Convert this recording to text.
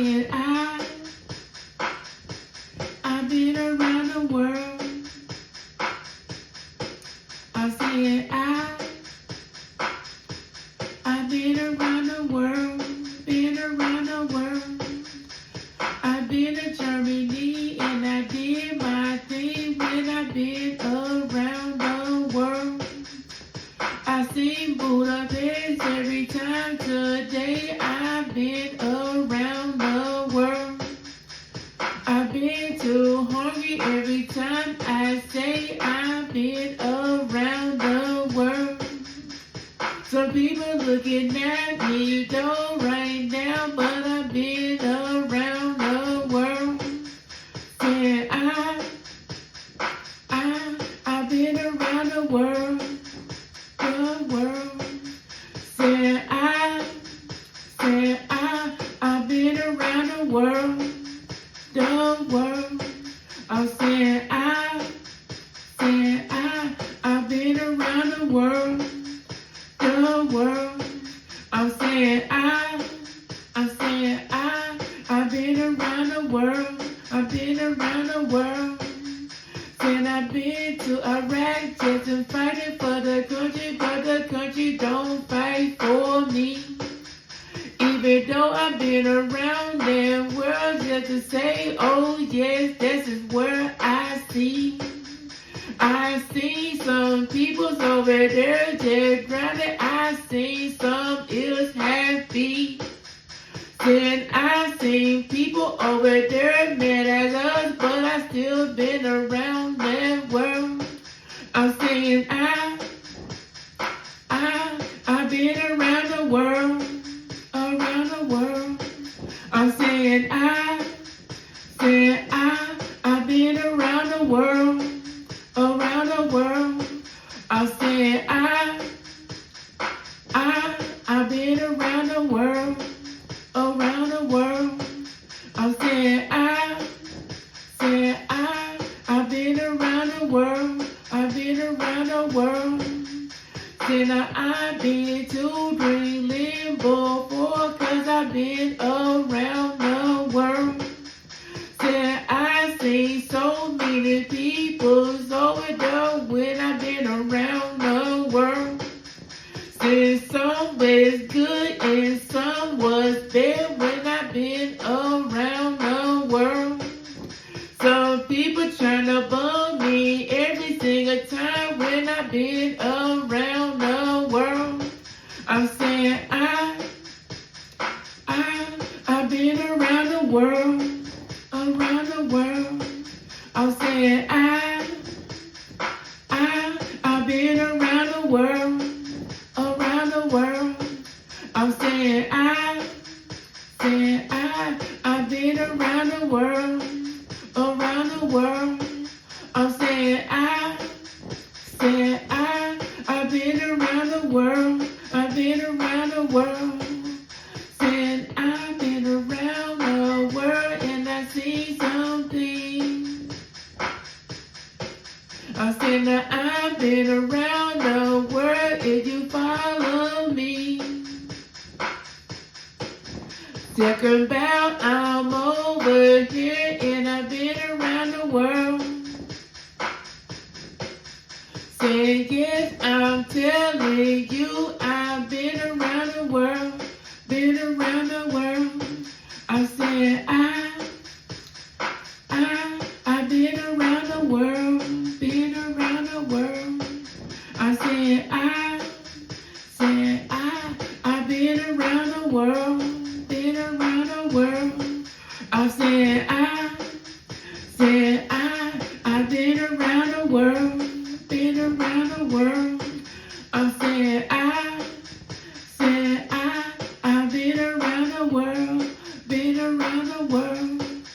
said I've been around the world. I said I've been around the world, been around the world. I've been to Germany and I did my thing when I've been around the world. I seen Budapest every time today. I've been around the world. I've been to Hungary every time I say I've been around the world. Some people looking at me though right now, but I've been around the world. Said I've been around the world. Said I've been around the world. I said I've been around the world. I said I've been around the world. I've been around the world. Said I've been to Iraq just to fighting for the country, but the country don't fight for me. Even though I've been around the world just to say, oh yes, this is where I see. I see some people's over there just drowning. I see some is happy. Then I seen people over there mad at us, but I still been around that world. I'm saying I've been around the world, around the world. I'm saying I've been around the world, around the world. I'm saying I've been around the world, around the world. I'm saying I've been around the world. I've been around the world. Said I've been to Greenland before, cause I've been around the world. Said I see so many people over there when I've been around the world. Said some was good and some was bad when I've been around the world. Some people tryna bum me every single time when I've been around the world. I'm saying I've been around the world, around the world. I'm saying I've been around the world, around the world. I'm saying I've been around the world, around the world. I'm saying I've been around the world. I've been around the world. Saying I've been around the world and I see something. I said that I've been around the world if you follow me. Second bout, I'm over here and I've been around the world. Say yes, I'm telling you, I've been around the world, been around the world. I said I've been around the world, been around the world. I said I've been around the world, been around the world. I said I've been around the world, been around the world.